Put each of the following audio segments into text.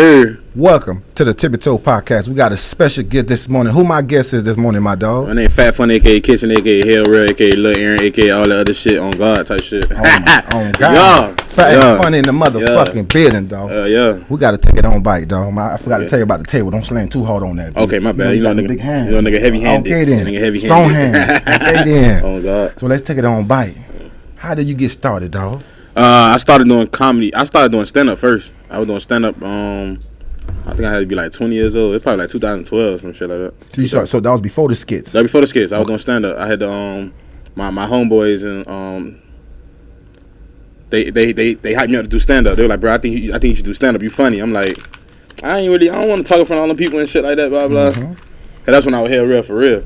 Welcome to the Tippy Toe Podcast. We got a special guest this morning. Who my guest is this morning, my dog? My name Fat Funny, aka Kitchen, aka Hell Real, aka Lil Aaron, aka all the other shit on God type shit. On God. Fat and Funny in the motherfucking building, dog. Yeah. We got to take it on bite, dog. I forgot to tell you about the table. Don't slam too hard on that. Okay, my bad. You know, nigga, big hand. You know, nigga heavy handed. Okay, then. Nigga heavy Strong hand. Okay, then. Oh, God. So let's take it on bite. How did you get started, dog? I started doing comedy. I started doing stand-up first. I was doing stand-up, I think I had to be like 20 years old. It's probably like 2012, some shit like that. So that was before the skits? That was before the skits. I was doing stand-up. I had my homeboys and they hyped me up to do stand-up. They were like, bro, I think you should do stand-up. You funny. I'm like, I don't want to talk in front of all them people and shit like that, blah, blah. Cause that's when I was Hell Real for real.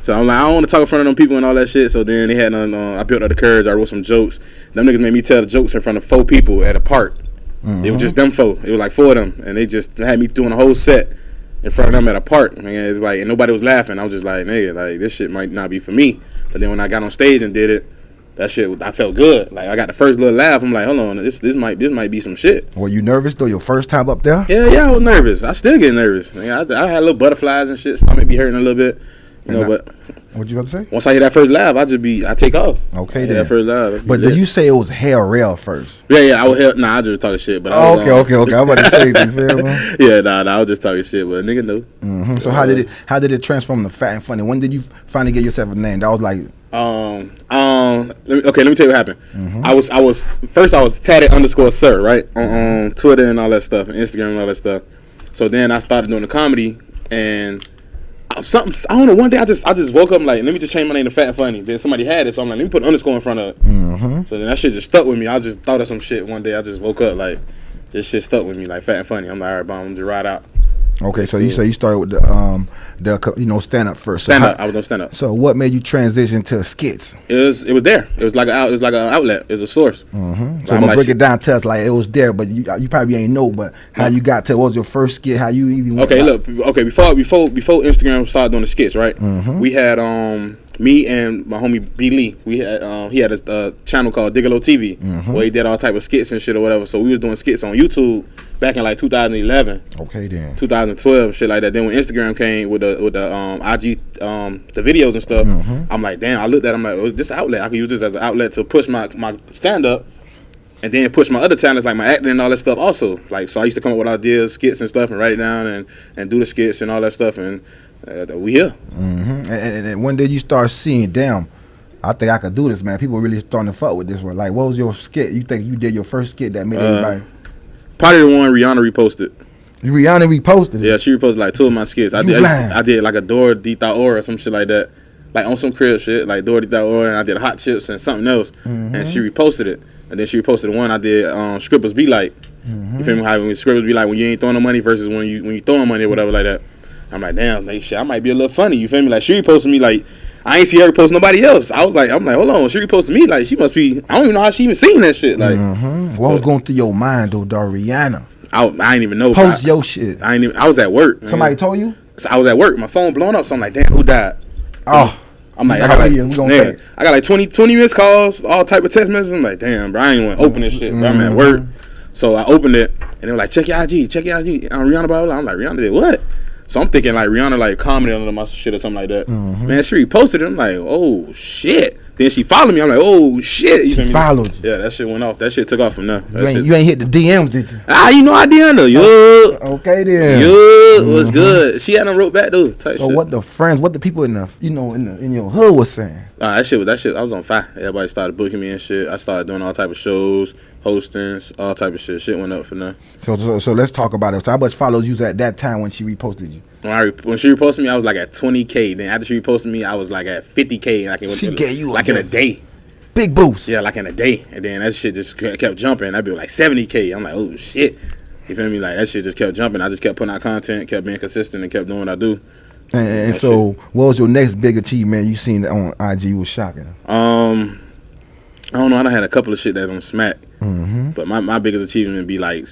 So I'm like, I don't want to talk in front of them people and all that shit. So then they had I built up the courage. I wrote some jokes. Them niggas made me tell the jokes in front of 4 people at a park. It was just them 4. It was like 4 of them, and they just had me doing a whole set in front of them at a park. And it's like, and nobody was laughing. I was just like, nigga, like this shit might not be for me. But then when I got on stage and did it, that shit, I felt good. Like I got the first little laugh. I'm like, hold on, this might be some shit. Were you nervous though? Your first time up there? Yeah, I was nervous. I still get nervous. I had little butterflies and shit. Stomach be hurting a little bit, but. What you about to say? Once I hear that first laugh, I take off. Okay, then. That first laugh. But did you say it was Hell Real first? Yeah, I was hell. Nah, I just talking shit. But okay. I'm about to say, you feel me? Yeah, I was just talking shit, but a nigga knew. So how did it transform to Fat and Funny? When did you finally get yourself a name? That was like. Let me tell you what happened. I was tatted _sir, right, on Twitter and all that stuff, and Instagram and all that stuff. So then I started doing the comedy and. I don't know. One day I just woke up and like, let me just change my name to Fat and Funny. Then somebody had it, so I'm like, let me put an underscore in front of it. So then that shit just stuck with me. I just thought of some shit one day. I just woke up like, this shit stuck with me, like Fat and Funny. I'm like, all right, I'm gonna just ride out. Okay, so you say you started with the stand up first. I was doing stand up. So what made you transition to skits? It was there. It was like an outlet. It was a source. So I'm gonna break it down to us like it was there, but you probably ain't know. But how you got to? What was your first skit? How you even? Before Instagram started doing the skits, right? We had me and my homie B Lee. We had he had a channel called Digalo TV where he did all type of skits and shit or whatever. So we was doing skits on YouTube back in like 2011. Okay, then 2012, shit like that. Then when Instagram came with the IG the videos and stuff, I'm like, damn. I looked at it, I'm like, oh, this outlet. I can use this as an outlet to push my stand up, and then push my other talents like my acting and all that stuff also. Like, so I used to come up with ideas, skits and stuff, and write it down and do the skits and all that stuff, and we here. And when did you start seeing, damn, I think I could do this, man? People really starting to fuck with this one. Like, what was your skit? You think you did your first skit that made everybody? Probably the one Rihanna reposted. Rihanna reposted it? Yeah, she reposted like 2 of my skits. I did like a Dora Di Or or some shit like that. Like on some crib shit, like Dora Di Or, and I did hot chips and something else. And she reposted it. And then she reposted the one I did, Scribbles Be Like. You feel me? How when Scribbles Be Like when you ain't throwing no money versus when you throwing money or whatever like that. I'm like, damn, like, shit, I might be a little funny. You feel me? Like, she reposted me like, I ain't see her repost nobody else. I'm like, hold on, she reposted me like, she must be. I don't even know how she even seen that shit. Like, what was going through your mind though, Rihanna? I ain't even know. Post your shit. I was at work. Man. Somebody told you? So I was at work. My phone blown up. So I'm like, damn, who died? Oh, I'm like, I got like 20 missed calls, all type of text messages. I'm like, damn, bro, I ain't want to open this shit. Bro, I'm at work. So I opened it, and they were like, check your IG. Rihanna, blah, blah. I'm like, Rihanna did what? So I'm thinking like Rihanna like commented on my shit or something like that. Man, she reposted it. I'm like, oh shit. Then she followed me. I'm like, oh shit. She followed you. Yeah, that shit went off. That shit took off from there. You ain't hit the DMs, did you? You know I DM'd her. Yo. Okay then. Yo, was good. She hadn't wrote back though. So shit. What the people in your hood was saying? That shit. I was on fire. Everybody started booking me and shit. I started doing all type of shows, hostings, all type of shit. Shit went up from there. So let's talk about it. So how much followers you at that time when she reposted you? When she reposted me, I was like at 20K. Then after she reposted me, I was like at 50K. Like she gave you like in a day. Big boost. Yeah, like in a day. And then that shit just kept jumping. I'd be like 70K. I'm like, oh shit. You feel me? Like that shit just kept jumping. I just kept putting out content, kept being consistent, and kept doing what I do. And so, what was your next big achievement you seen on IG was shocking? I don't know. I done had a couple of shit that's on Smack. But my biggest achievement would be like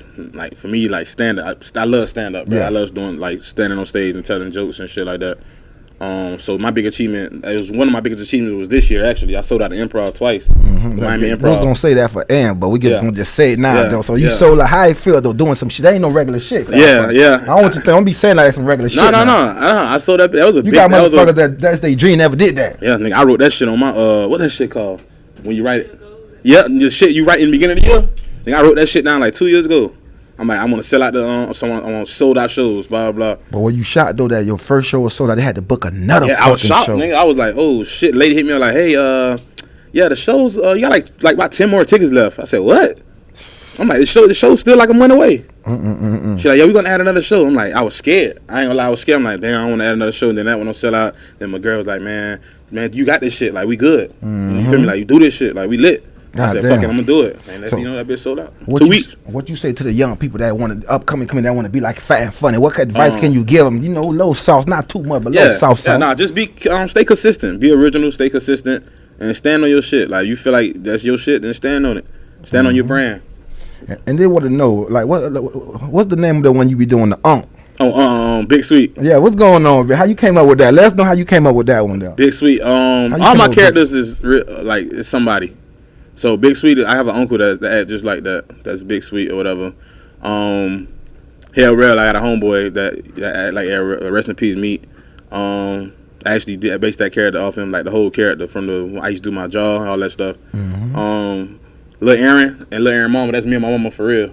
for me, like stand up. I love stand up. Yeah. I love doing like standing on stage and telling jokes and shit like that. So my big achievement, it was one of my biggest achievements was this year actually. I sold out the Improv twice. Miami Improv. I was gonna say that for Am, but we just gonna just say it now though. So you sold like how it feel though doing some shit. That ain't no regular shit. Yeah. I don't want you to don't be saying like some regular shit. No. I sold that. That was a you big. got motherfuckers that's their dream never did that. Yeah, nigga, I wrote that shit on my what that shit called when you write it. Yeah, the shit you write in the beginning of the year. Nigga, I wrote that shit down like 2 years ago. I'm like, I'm gonna sell out the someone. I'm gonna sold out shows, blah blah. But when you shot though, that your first show was sold out, they had to book another. Yeah, I was shocked, nigga. I was like, oh shit. Lady hit me up like, hey, yeah, the shows, you got like about 10 more tickets left. I said, what? I'm like, the show's still like a month away. She like, yo, we gonna add another show. I'm like, I was scared. I ain't gonna lie, I was scared. I'm like, damn, I want to add another show. And then that one don't sell out. Then my girl was like, man, you got this shit. Like, we good. You feel me? Like, you do this shit. Like, we lit. I said, fuck it, I'm gonna do it. And that's, that bitch sold out. 2 weeks. What you say to the young people that want to upcoming that want to be like fat and funny? What advice can you give them? You know, low sauce, not too much, but low sauce. Yeah, nah, just stay consistent. Be original, stay consistent, and stand on your shit. Like, you feel like that's your shit, then stand on it. Stand on your brand. And they want to know, like, what's the name of the one you be doing, the Big Sweet. Yeah, what's going on, man? How you came up with that? Let us know how you came up with that one, though. Big Sweet. All my characters is like it's somebody. So Big Sweet, I have an uncle that act just like that. That's Big Sweet or whatever. Hell Real, I got a homeboy that act like Rest in Peace Meat. I actually based that character off him, like the whole character from when I used to do my jaw and all that stuff. Lil Aaron and Lil Aaron mama, that's me and my mama for real.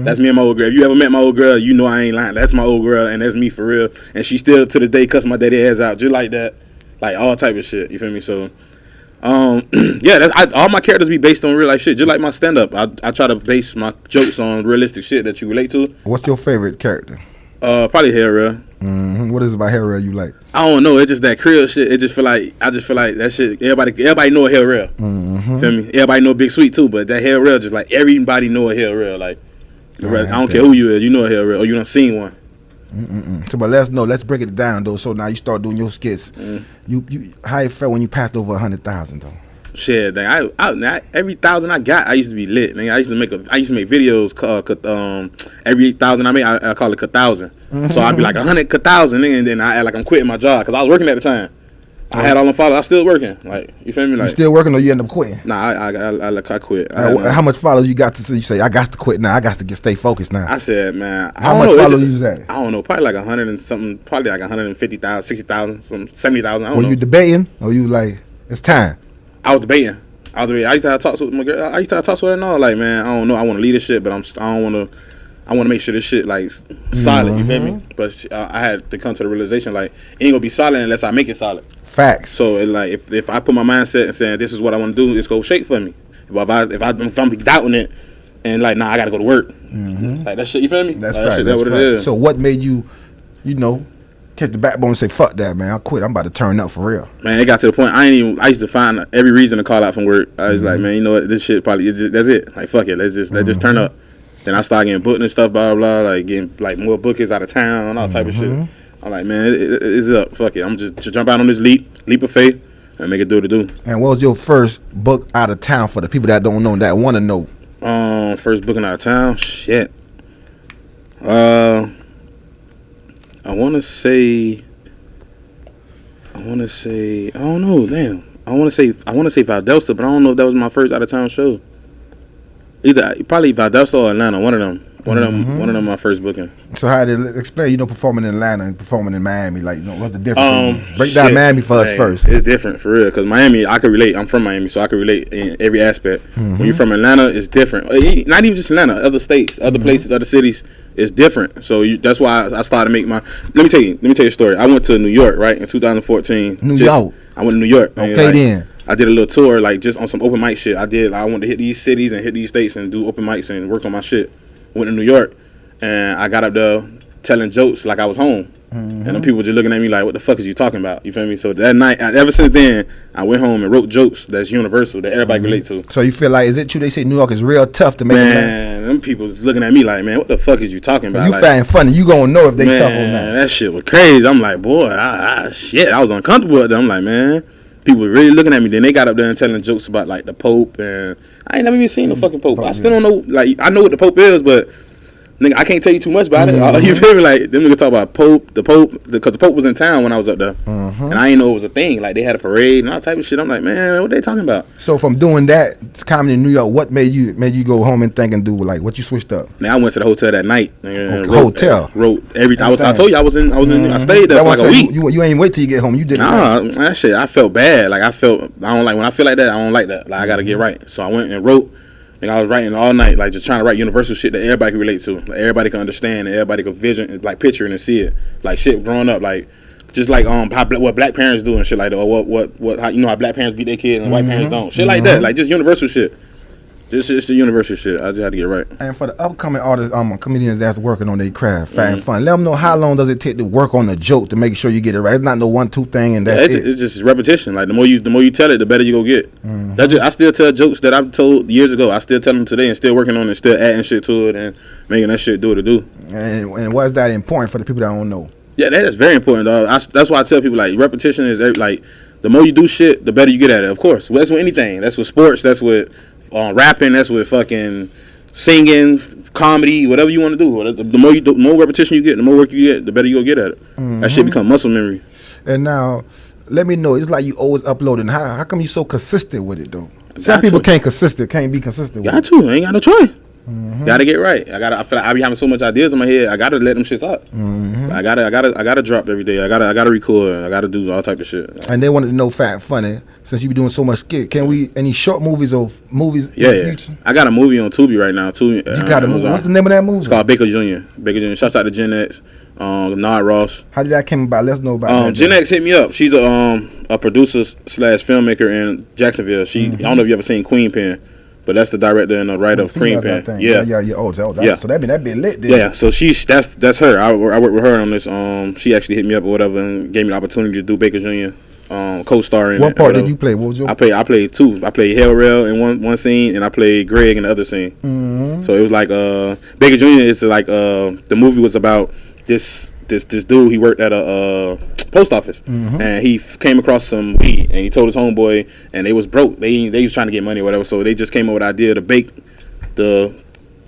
That's me and my old girl. If you ever met my old girl, you know I ain't lying. That's my old girl and that's me for real. And she still to this day cuss my daddy ass out just like that. Like all type of shit. You feel me? So all my characters be based on real life shit. Just like my stand up. I try to base my jokes on realistic shit that you relate to. What's your favorite character? Probably Hell Real. What is it about Hell Real you like? I don't know. It's just that Creole shit. I just feel like that shit. Everybody know a Hell Real. Feel me? Everybody know Big Sweet too, but that Hell Real just like everybody know a Hell Real. Like I don't care who you is, you know a Hell Real or you done seen one. So, but let's break it down though. So now you start doing your skits. You how it felt when you passed over 100,000 though? Shit, dang, I every 1,000 I got, I used to be lit. Man, I used to make videos called every 1,000 I make, I call it 1,000. So I'd be like 100 1,000, and then I act like I'm quitting my job because I was working at the time. I had all them followers. I still working. Like, you feel me? Like, you still working or you end up quitting? Nah, I quit. How much followers you got to? You say I got to quit now. I got to stay focused now. I said, man, how much followers you at? I don't know. Probably like 100 and something. Probably like 150,000, 60,000, some 70,000. I don't know. Were you debating or you like it's time? I was debating. I used to have talks with my girl. I used to have talks with her and all. Like, man, I don't know. I want to lead this shit, but I don't want to. I want to make sure this shit like solid. You feel me? But I had to come to the realization like it ain't gonna be solid unless I make it solid. Facts. So it, like if I put my mindset and saying this is what I want to do, it's gonna shake for me. If I'm doubting it and like I gotta go to work. Like that shit. You feel me? That's like, fact. That's what it is. So what made you, catch the backbone and say fuck that, man? I quit. I'm about to turn up for real. Man, it got to the point I used to find every reason to call out from work. I was like, man, you know what? This shit probably that's it. Like fuck it. Let's just turn up. Then I started getting booked and stuff, blah, blah, like getting like more bookings out of town, all type of shit. I'm like, man, it's up. Fuck it. I'm just jump out on this leap of faith and make it do what it do. And what was your first book out of town for the people that don't know, that want to know? First booking out of town? Shit. I want to say, I don't know, damn. I want to say Valdelsta, but I don't know if that was my first out of town show. Probably Valdelsta or Atlanta, one of them. One of them my first booking. So how did it explain, performing in Atlanta and performing in Miami? Like, what's the difference? Break down Miami for us first. It's different for real, because Miami, I could relate. I'm from Miami, so I could relate in every aspect. When you're from Atlanta, it's different. Not even just Atlanta, other states, other places, other cities, it's different. So that's why I started to make my. Let me tell you a story. I went to New York, right, in 2014. New York. I went to New York. Okay, then. I did a little tour, like just on some open mic shit. I wanted to hit these cities and hit these states and do open mics and work on my shit. Went to New York, and I got up there telling jokes like I was home. And them people just looking at me like, what the fuck is you talking about? You feel me? So that night, ever since then, I went home and wrote jokes that's universal, that everybody can relate to. So you feel like, is it true they say New York is real tough to make them laugh? Man, them people was looking at me like, man, what the fuck is you talking about? You like, find funny, you gonna know if they tough or not. That shit was crazy. I'm like, boy, shit, I was uncomfortable with them. I'm like, man, people were really looking at me. Then they got up there and telling jokes about like the Pope, and I ain't never even seen no fucking Pope. I still don't know, like, I know what the Pope is, but Nigga, I can't tell you too much about it. You feel me? Like, them niggas talk about the Pope, because the Pope was in town when I was up there. And I didn't know it was a thing. Like, they had a parade and all type of shit. I'm like, man, what they talking about? So from doing that comedy in New York, what made you go home and think and do, like, what you switched up? Man, I went to the hotel that night. Wrote everything. I told you I was in. I stayed there for like a week. You ain't wait till you get home. You did it. Nah, that shit. I felt bad. Like, I don't like when I feel like that. I don't like that. Like, I gotta get right. So I went and wrote. Like, I was writing all night, like just trying to write universal shit that everybody can relate to, like everybody can understand, and everybody can vision, like picture it and see it, like shit growing up, like just like what black parents do and shit like that, or what how, you know how black parents beat their kids and white parents don't, shit like that, like just universal shit. This is the universal shit. I just had to get right. And for the upcoming artists, comedians that's working on their craft, fat fun, let them know how long does it take to work on the joke to make sure you get it right. It's not no 1-2 thing, and that's it. It's just repetition. Like the more you tell it, the better you go get. I still tell jokes that I've told years ago. I still tell them today, and still working on it, still adding shit to it, and making that shit do what it do. And why is that important for the people that don't know? Yeah, that is very important, dog. That's why I tell people, like, repetition is like the more you do shit, the better you get at it. Of course, that's with anything. That's with sports. That's with rapping, that's with fucking singing, comedy, whatever you want to do. The more you do, the more repetition you get, the more work you get, the better you go get at it. That shit become muscle memory. And now, let me know. It's like you always uploading. How come you so consistent with it though? Some people can't be consistent. Got to. I ain't got no choice. Gotta get right. I feel like I be having so much ideas in my head. I gotta let them shits out. I gotta drop every day. I gotta record. I gotta do all type of shit. And they wanted to know, Fat Funny, since you be doing so much skit, can we any short movies or movies in the future? I got a movie on Tubi right now. You got a movie. What's the name of that movie? It's called Baker Jr. Shouts out to Gen X, Nod Ross. How did that come about? Let's know about that. Gen X hit me up. She's a producer / filmmaker in Jacksonville. I don't know if you ever seen Queen Pen. But that's the director and the writer of Cream Pen. Yeah. So that been lit. Then. Yeah. So that's her. I worked with her on this. She actually hit me up or whatever and gave me the opportunity to do Baker Jr. Co-star in it. What part did you play? What was your? I played two. I played Hell Rail in one scene, and I played Greg in the other scene. So it was like Baker Jr. is like the movie was about this dude. He worked at a post office, and he came across some weed, and he told his homeboy, and they was broke. They was trying to get money or whatever, so they just came up with the idea to bake the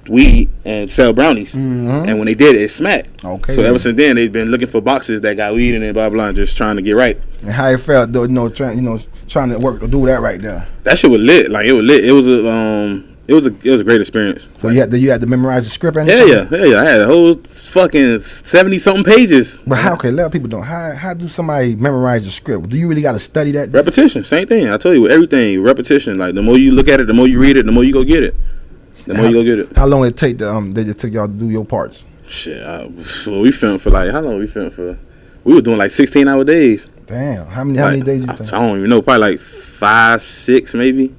weed and sell brownies. And when they did it smacked. Okay. So ever since then, they've been looking for boxes that got weed in it, blah blah, and just trying to get right. And how it felt, though, trying to work to do that right there. That shit was lit. Like it was lit. It was a great experience. So you had to memorize the script and yeah. I had a whole fucking 70-something pages. But how? Okay, a lot of people don't. How do somebody memorize the script? Do you really got to study that? Repetition, same thing. I tell you, with everything, repetition. Like the more you look at it, the more you read it, the more you go get it. How long it take they took y'all to do your parts? Shit, we filmed for like how long we filmed for? We was doing like 16-hour days. Damn, how many days you think? I don't even know. Probably like 5, 6 maybe.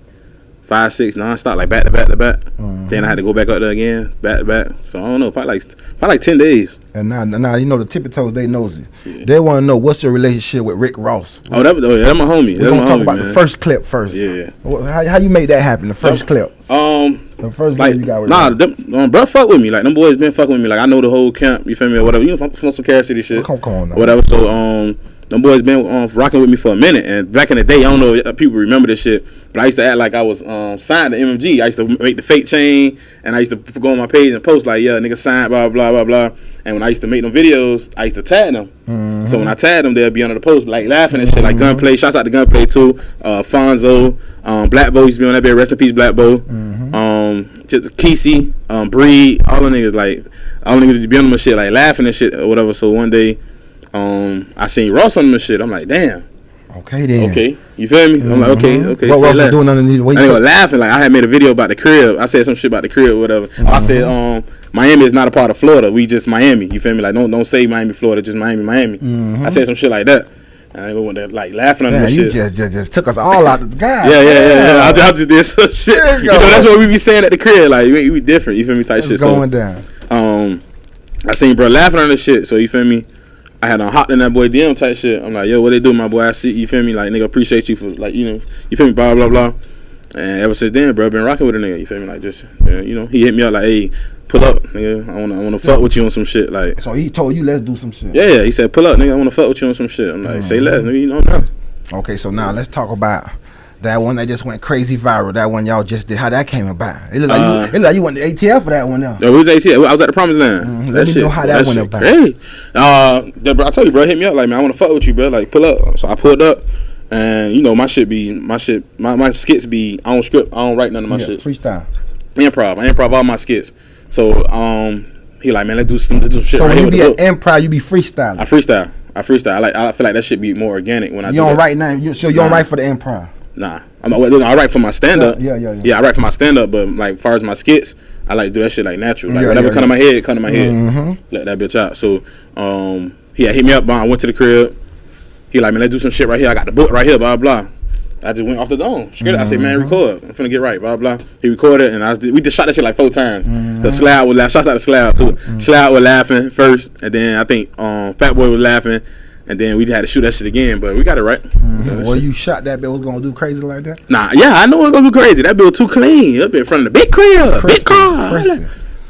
5, 6 nonstop, like back to back to back. Then I had to go back up there again, back to back. So I don't know, probably like 10 days. And now you know the tippy toes, they nosy. Yeah. They want to know what's your relationship with Rick Ross. That's my homie. We're gonna talk about the first clip first. Yeah. How you made that happen? The first clip. The first video you got with Rick. Bro, fuck with me. Like them boys been fucking with me. Like I know the whole camp. You feel me or whatever. You know, from some Carol City shit. Come on now. Whatever. So them boys been rocking with me for a minute, and back in the day, I don't know if people remember this shit, but I used to act like I was signed to MMG. I used to make the fake chain, and I used to go on my page and post like, yeah, nigga signed, blah, blah, blah, blah. And when I used to make them videos, I used to tag them. So when I tagged them, they'll be under the post, like laughing and shit, like Gunplay. Shouts out to Gunplay too. Fonzo, Black Bo used to be on that bit. Rest in peace, Black Bo. Just Kesey, Breed, all the niggas used to be on them and shit, like laughing and shit or whatever. So one day, I seen Ross on them and shit. I'm like, damn. Okay then. Okay, you feel me? I'm like, okay. What Ross was doing underneath? And they were laughing. Like I had made a video about the crib. I said some shit about the crib or whatever. I said, Miami is not a part of Florida. We just Miami. You feel me? Like don't say Miami, Florida. Just Miami. I said some shit like that. And I went there like laughing on that shit. You just took us all out of the guy. Yeah. I just did some shit. You know, that's what we be saying at the crib. Like we different. You feel me? Type shit. Going down. I seen bro laughing on this shit. So you feel me? I had hopped in that boy DM type shit. I'm like, yo, what they do, my boy? I see, you feel me? Like, nigga, appreciate you for, like, you feel me? Blah, blah, blah. And ever since then, bro, been rocking with a nigga, you feel me? Like, just, he hit me up like, hey, pull up, nigga. I wanna fuck with you on some shit. Like, so he told you, let's do some shit. Yeah, he said, pull up, nigga. I wanna fuck with you on some shit. I'm like, say less, nigga, now. Okay, so now let's talk about That one that just went crazy viral. That one y'all just did. How that came about? It looked like you went to ATL for that one now. It was ATL. I was at the Promised Land. Let me know how that went about. Great. Bro, I told you, bro, hit me up like, man, I want to fuck with you, bro. Like, pull up. So I pulled up, and you know my skits be on script. I don't write none of my shit. Freestyle. Improv. I improv all my skits. So he like, man, let's do some shit. So right when here you with be the at book. improv, you be freestyling. I freestyle. I feel like that shit be more organic when I do You don't that. write now. So you don't write for the improv. Nah, I write for my stand up. Yeah, I write for my stand up, but like, as far as my skits, I like to do that shit like natural. Like whatever come to my head, come to my head. Let that bitch out. So he hit me up. I went to the crib. He like, man, let's do some shit right here. I got the book right here. Blah blah. I just went off the dome. I said, man, record. I'm finna get right. Blah blah. He recorded, and we just shot that shit like 4 times. Cause Slab was laughing. Shouts out to Slab too. Slab was laughing first, and then I think Fat Boy was laughing. And then we had to shoot that shit again, but we got it right. Well, you shot that bill was gonna do crazy like that? Nah, yeah, I know it was gonna go crazy. That bill too clean. Up in front of the big crib, big car.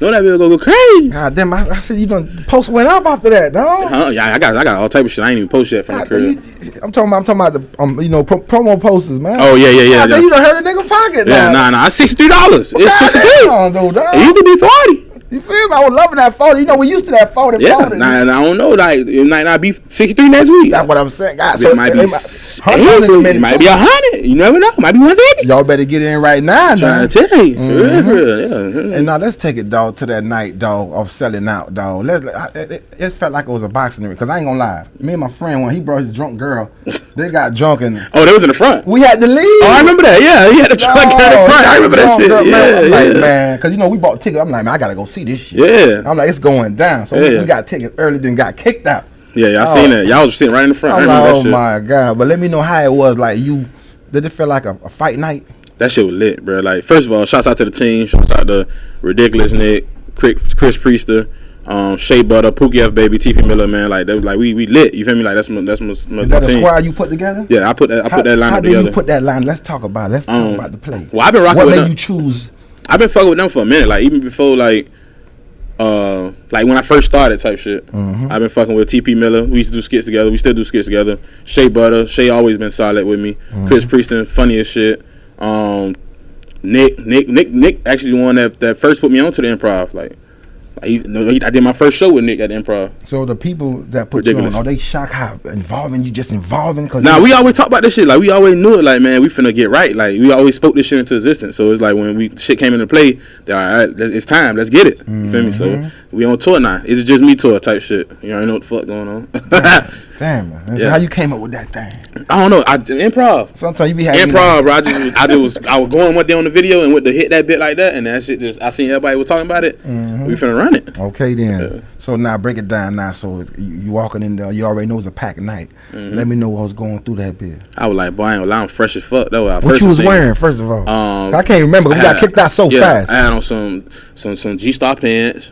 Know that bill gonna go crazy. God damn, I said you done post went up after that, dog. Yeah, I got all type of shit. I ain't even post yet from the crib. I'm talking about the promo posters, man. Oh yeah. You done hurt a nigga pocket. Yeah, nah. It's $63. It's $63. It used to be 40. You feel me? I was loving that photo. You know, we used to that photo. Yeah, I don't know. Like, it might not be 63 next week. That's what I'm saying. God, so it might be 100. It might be 100. You never know. It might be 150. Y'all better get in right now. Trying to tell you. For real. And now let's take it, dog, to that night, dog, of selling out, dog. It felt like it was a boxing ring. Because I ain't going to lie. Me and my friend, when he brought his drunk girl, they got drunk and... Oh, they was in the front. We had to leave. Oh, I remember that. Yeah, he had the drunk girl in the front. I remember that shit. Girl, man. I'm like, man, because, you know, we bought tickets. I'm like, man, I got to go see this shit. Yeah. I'm like, it's going down. So we got tickets early, then got kicked out. Yeah, y'all seen that. Y'all was sitting right in the front. I'm like, oh my God. But let me know how it was. Like, did it feel like a fight night? That shit was lit, bro. Like, first of all, shouts out to the team. Shouts out to Ridiculous Nick, Chris Priester, Shea Butter, Pookie F Baby, TP Miller, man. Like, that was like we lit. You feel me? Like, that's my Is that that team. A squad you put together? Yeah, I put that line how up together. How did you put that line? Let's talk about it. Let's talk about the play. Well, I've been rocking with them. What made you choose? I've been fucking with them for a minute. Like, even before, like when I first started type shit. I've been fucking with TP Miller. We used to do skits together. We still do skits together. Shea Butter. Shea always been solid with me. Chris Prieston, funny as shit. Nick actually the one that first put me onto the improv. Like I did my first show with Nick at the improv. So the people that put you on, are they shocked how involving you just involving? Cause we always talk about this shit. Like, we always knew it. Like, man, we finna get right. Like, we always spoke this shit into existence. So it's like when shit came into play, all right, it's time. Let's get it. You feel me? So we on tour now. It's just me tour type shit. You already know what the fuck going on. Damn, man. Yeah. How you came up with that thing? I don't know. Improv. Sometimes you be having improv, bro. I was going one day on the video and went to hit that bit like that, and that shit I seen everybody was talking about it. We finna run it. Okay then. Yeah. So now break it down now. So you walking in there, you already know it's a packed night. Let me know what was going through that bit. I was like, boy, I ain't lying, I'm fresh as fuck. That was what you was wearing, first of all? I can't remember. We got kicked out so fast. I had on some G-Star pants,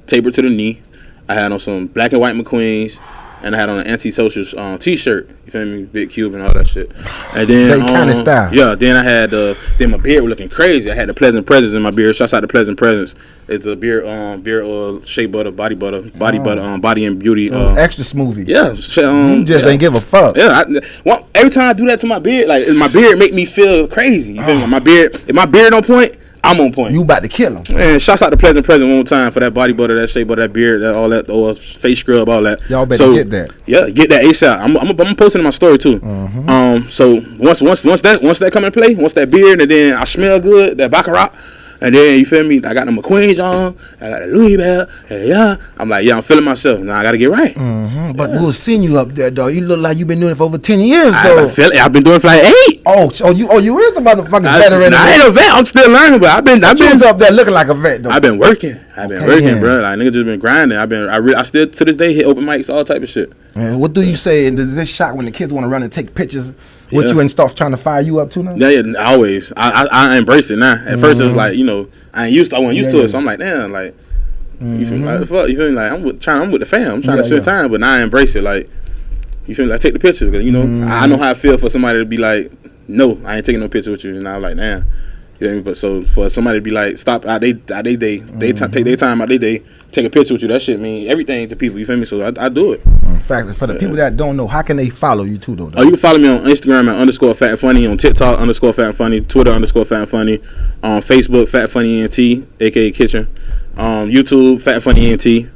tapered to the knee. I had on some black and white McQueens. And I had on an anti-social T-shirt. You feel me? Big Cube and all that shit. And then kind of style. Yeah. Then I had then my beard was looking crazy. I had the Pleasant Presence in my beard. Shouts out to Pleasant Presence. It's the beard oil, Shea Butter, body butter, body and beauty. So extra smoothie. Yeah. You just ain't give a fuck. Yeah. Every time I do that to my beard, like my beard make me feel crazy. You feel me? If my beard on point, I'm on point. You about to kill him. Man, shouts out to Pleasant Present one more time for that body butter, that shea butter, that beard, that all that, or face scrub, all that. Y'all better get that. Yeah, get that ASAP. I'm posting in my story too. So once that come in play, once that beard, and then I smell good, that Baccarat, and then you feel me, I got the McQueen's on, I got the Louis belt, I'm like, I'm feeling myself. Now I gotta get right. But we'll seen you up there, though. You look like you've been doing it for over 10 years, though. I've been doing it for like 8. You is the motherfucking veteran. I ain't a vet. I'm still learning, but I've been up there looking like a vet, though. I've been working. Bro. Like, nigga just been grinding. I still to this day hit open mics, all type of shit. And what do you say? And does this shock when the kids want to run and take pictures with you and stuff, trying to fire you up too now? Yeah, always. I embrace it now. At first it was like, I wasn't used to it, so I'm like, damn, like, you feel me? Like, fuck, you feel me? Like, I'm with the fam. I'm trying to spend time, but now I embrace it. Like, you feel me? Like, take the pictures, because I know how I feel for somebody to be like, no, I ain't taking no picture with you. And I'm like, damn, Yeah, but so for somebody to be like, stop out they day, they take their time out their day, take a picture with you. That shit mean everything to people. You feel me? So I do it. In fact, for the people that don't know, how can they follow you too though? Oh, you can follow me on Instagram at _Fat and Funny, on TikTok _Fat and Funny, Twitter _Fat and Funny, on Facebook Fat Funny ENT, aka Kitchen, YouTube Fat Funny ENT.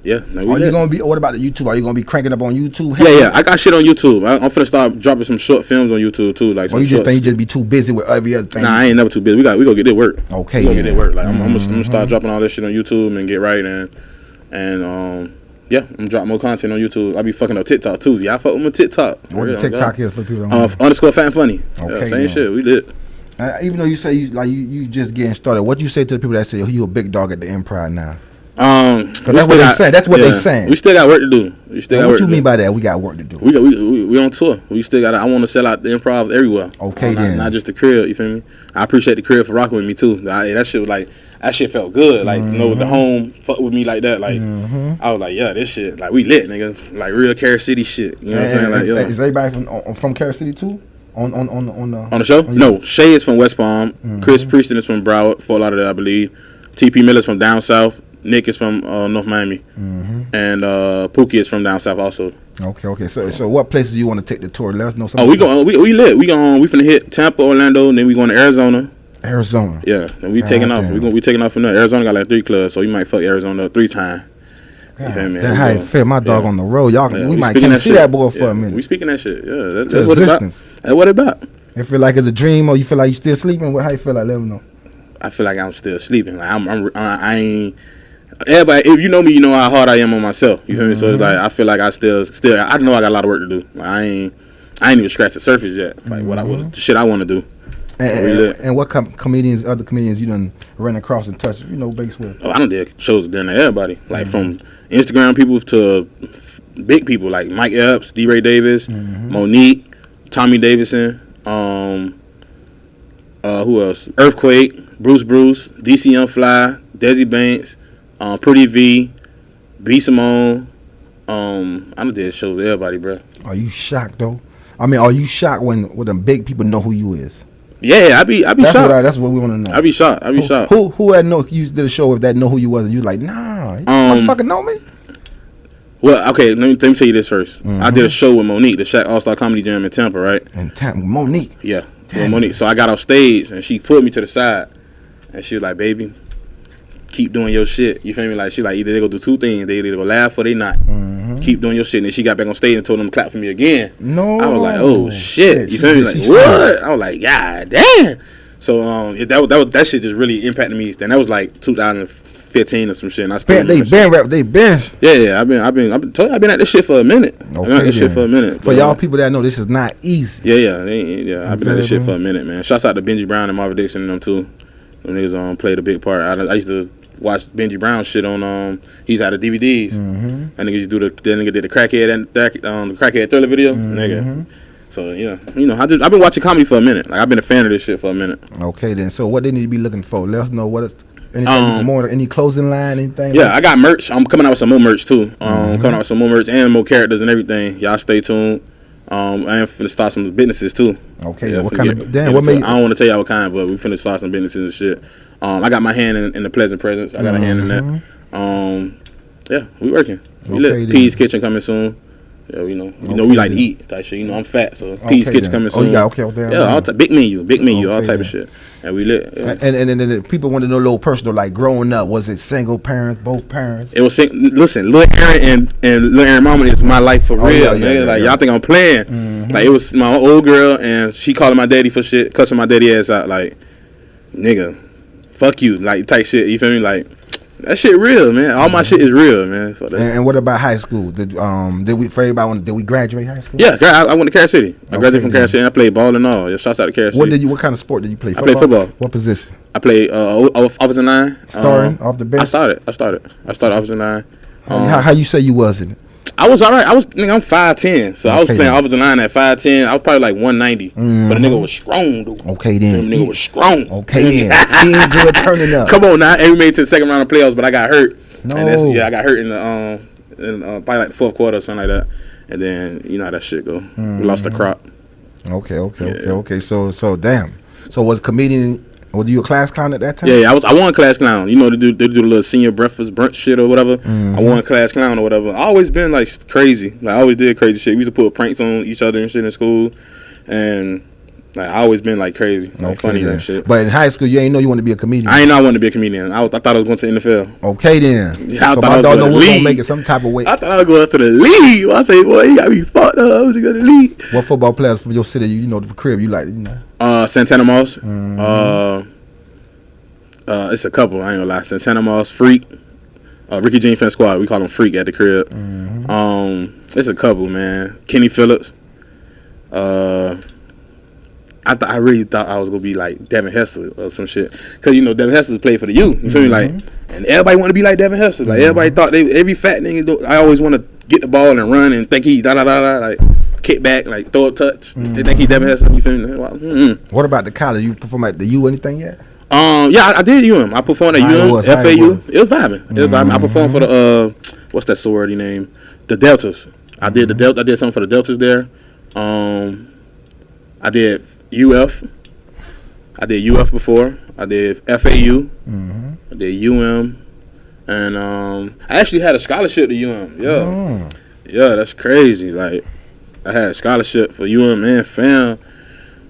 Yeah. Are you gonna be? What about the YouTube? Are you gonna be cranking up on YouTube? Yeah. I got shit on YouTube. I'm finna start dropping some short films on YouTube too. Like, or you just think you just be too busy with every other thing? Nah, I ain't never too busy. We gonna get it work. Okay, we gonna get it work. Like I'm gonna start dropping all this shit on YouTube and get right and yeah, I'm gonna drop more content on YouTube. I be fucking up TikTok too. Yeah, I fuck with my TikTok. What the TikTok is for people? _Fat and Funny. Okay, yeah, same shit. We lit. Even though you say you just getting started, what you say to the people that say, "Oh, you a big dog at the Improv now"? That's what they saying. That's what they saying. We still got work to do. What you mean by that? We got work to do. We on tour. We still got. I want to sell out the Improvs everywhere. Okay, then. Not just the crib. You feel me? I appreciate the crib for rocking with me too. That shit was like, that shit felt good. Like, you know, the home fuck with me like that. Like, I was like, yeah, this shit, like, we lit, nigga. Like real Carol City shit. You know what I'm saying? Like, is everybody from Carol City too? On the show? No, Shay is from West Palm. Chris Prieston is from Broward, Fort Lauderdale, I believe. TP Miller's from down south. Nick is from North Miami, and Pookie is from down south also. Okay. So what places do you want to take the tour? Let us know. Oh, we lit. We finna hit Tampa, Orlando, and then we going to Arizona. Yeah, and we taking off. We taking off from there. Arizona got like 3 clubs, so we might fuck Arizona 3 times. You feel me? That's how it feel. My dog on the road. Y'all, we might can't see that boy for a minute. We speaking that shit. Yeah, that's what it's about. That's what it about. You feel like it's a dream, or you feel like you still sleeping? How you feel like? Let me know. I feel like I'm still sleeping. Like I ain't. Everybody, if you know me, you know how hard I am on myself. You feel me? So it's like I feel like I still. I know I got a lot of work to do. Like I ain't even scratched the surface yet. Like the shit I want to do. And what other comedians you done ran across and touched? Base with. Oh, I done did shows with everybody. Like from Instagram people to big people like Mike Epps, D. Ray Davis, Monique, Tommy Davidson. Who else? Earthquake, Bruce, DC Young Fly, Desi Banks. Pretty V, B Simone. I done did shows with everybody, bro. Are you shocked though? I mean, are you shocked when them big people know who you is? Yeah, I be shocked. That's what we want to know. I be shocked. Who had you did a show if that know who you was and you like, nah, you motherfucking know me? Well, okay, let me tell you this first. I did a show with Monique, the Shack All-Star Comedy Jam in Tampa, right? In Tampa, Monique. Yeah, with Monique. So I got off stage and she pulled me to the side and she was like, baby, keep doing your shit. You feel me? Like, she like, either they go do 2 things. They either go laugh or they not. Keep doing your shit. And then she got back on stage and told them to clap for me again. No. I was like, oh shit. You feel me? Like, what? I was like, God damn. So that shit just really impacted me. Then that was like 2015 or some shit. And I still they been. Yeah. I've been at this shit for a minute. For y'all people that know, this is not easy. Yeah. I've been at this shit for a minute, man. Shouts out to Benji Brown and Marvin Dixon and them too. Them niggas played a big part. I used to watch Benji Brown shit on he's out of DVDs. That nigga used to do that nigga did the crackhead and the crackhead Thriller video, nigga. So yeah, I've been watching comedy for a minute. Like I've been a fan of this shit for a minute. Okay then. So what they need to be looking for? Let us know what is anything more, any closing line, anything. Yeah, I got merch. I'm coming out with some more merch too. Coming out with some more merch and more characters and everything. Y'all stay tuned. I am finna start some businesses too. Okay, yeah, what kind of? Damn, what made? I don't want to tell y'all what kind, but we finna start some businesses and shit. I got my hand in the Pleasant Presence. I got a hand in that. Yeah, we working. We lit. P's Kitchen coming soon. Yeah, we like to eat type shit. I'm fat, so P's Kitchen coming soon. Oh, yeah, yeah, big menu, all type of shit. And we lit. Yeah. And people want to know a little personal, like growing up, was it single parents, both parents? It was listen, Lil Aaron and Lil Aaron Mama is my life for real. Y'all think I'm playing? Like it was my old girl, and she calling my daddy for shit, cussing my daddy ass out, like nigga, fuck you, like type shit. You feel me? Like that shit real, man. All my shit is real, man. And what about high school? Did we graduate high school? Yeah, I went to Carol City. I graduated from Carol City and I played ball and all. Yeah, shouts out to Carol City. What kind of sport did you play? I played football. What position? I played offensive line. Starting off the bench. I started offensive line. How you say you was in it? I was alright. I'm 5'10", so I was playing offensive line at 5'10". I was probably like 190, but the nigga was strong, dude. Okay then. The nigga was strong. Okay then. He ain't good turning up. Come on now, we made it to the second round of playoffs, but I got hurt. No. And I got hurt in the probably like the 4th quarter or something like that. And then you know how that shit go. We lost the crop. Okay. So damn. So was comedian Was you a class clown at that time? Yeah, I won class clown. You know, they do the little senior breakfast brunch shit or whatever. I won class clown or whatever. I always been like crazy. Like I always did crazy shit. We used to put pranks on each other and shit in school, and like I always been like crazy, like funny and shit. But in high school, you ain't know you want to be a comedian. I ain't know I wanted to be a comedian. I thought I was going to the NFL. Okay then. Yeah, so my dog know we're gonna make it some type of way. I thought I was going to the league. I say, boy, you got me fucked up. I was going to the league. What football players from your city, you know, the crib you like, you know? Santana Moss. It's a couple. I ain't gonna lie. Santana Moss, Freak, Ricky Jean Fan Squad. We call him Freak at the crib. It's a couple, man. Kenny Phillips. I really thought I was gonna be like Devin Hester or some shit, cause you know Devin Hester played for the U. You feel me? Like, and everybody want to be like Devin Hester. Like everybody thought every fat nigga. I always want to get the ball and run and think he like kick back, like throw a touch. They think he Devin Hester. You feel me? What about the college? You perform at the U anything yet? Yeah, I did UM. I performed at UM, FAU. It was vibing. I performed for the what's that sorority name? The Deltas. I did the Delta. I did something for the Deltas there. I did UF. I did UF before. I did FAU. I did UM, and I actually had a scholarship to UM. Yeah, that's crazy. Like I had a scholarship for UM and FAM.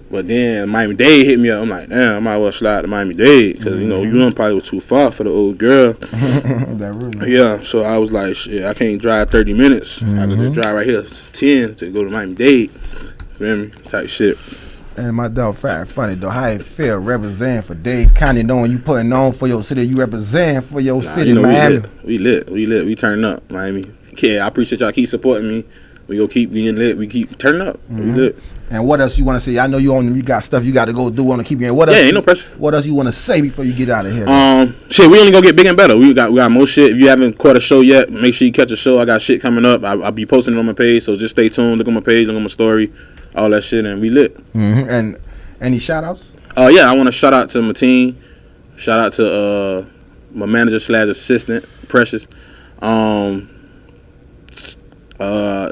But then Miami-Dade hit me up. I'm like, damn, I might as well slide to Miami-Dade because, you know, UM probably was too far for the old girl. Yeah, so I was like, shit, I can't drive 30 minutes. I can just drive right here 10 to go to Miami-Dade. Feel me? Type shit. And my dog, fat funny though. How it feel representing for Dade County, knowing you putting on for your city, you representing for your city, you know, Miami. We lit. We turn up, Miami. Yeah, I appreciate y'all keep supporting me. We go keep being lit. We keep turning up. We lit. And what else you want to say? I know you got stuff you got to go do. Want to keep getting. What else? Yeah, ain't no pressure. What else you want to say before you get out of here? Shit, we only gonna get bigger and better. We got more shit. If you haven't caught a show yet, make sure you catch a show. I got shit coming up. I'll be posting it on my page, so just stay tuned. Look on my page, look on my story, all that shit, and we lit. And any shout outs? Yeah, I want to shout out to my team. Shout out to my manager / assistant, Precious.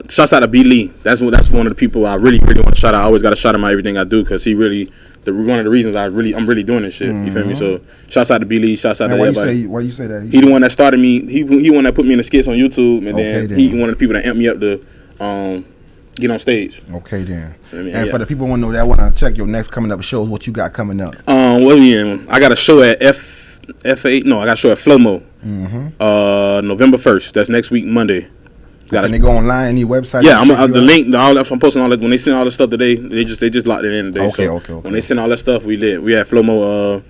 Shouts out to B. Lee. That's one of the people I really want to shout out. I always got to shout him out everything I do because he really one of the reasons I'm really doing this shit. You feel me? So shouts out to B. Lee. Shouts out to everybody. Why you say that? He the one that started me. He one that put me in the skits on YouTube, and then he one of the people that amped me up to get on stage. Okay then. For the people who want to know that, want to check your next coming up shows. What you got coming up? I got a show at F8. No, I got a show at Flomo. November 1st. That's next week, Monday. Can they go online? Any website? Yeah, I'm the link. I'm posting all that. When they send all the stuff today, they just locked it in today. Okay. When they send all that stuff, we lit. We had Flomo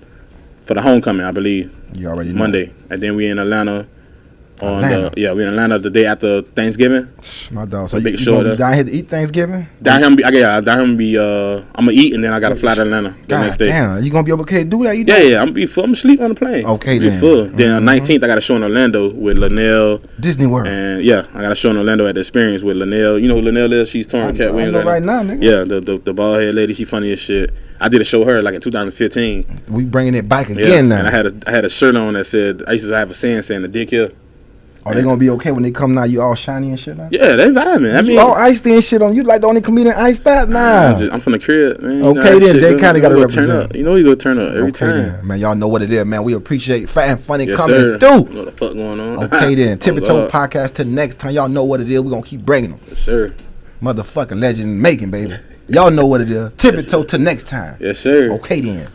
for the homecoming, I believe. You already know. Monday, and then we in Atlanta. We in Atlanta the day after Thanksgiving. My dog. So you down here to eat Thanksgiving? Down here, I'm gonna eat, and then I gotta fly to Atlanta the next day. Damn, you gonna be able to do that? Yeah, I'm gonna be full. I'm gonna sleep on the plane. Okay, then. Full. Then 19th, I got a show in Orlando with Linnell. Disney World. And yeah, I got a show in Orlando at the Experience with Linnell. You know who Linnell is? She's touring Cat Williams right now, nigga. Yeah, the bald head lady. She funny as shit. I did a show with her like in 2015. We bringing it back again now. And I had a shirt on that said, I used to have a saying the dick here. Are they gonna be okay when they come now? You all shiny and shit now? Yeah, they vibing. I mean, you all iced and shit on you like the only comedian iced out now. I'm from the crib, man. Okay, then they kind of got to represent. You know you gonna turn up every time. Then. Man, y'all know what it is, man. We appreciate Fat and Funny coming through. You know what the fuck going on? Okay, then Tippy Toe Podcast. Till next time, y'all know what it is. We gonna keep bringing them. Yes, sir. Motherfucking legend making, baby. Y'all know what it is. Tippy Toe till next time. Yes, sir. Okay, then.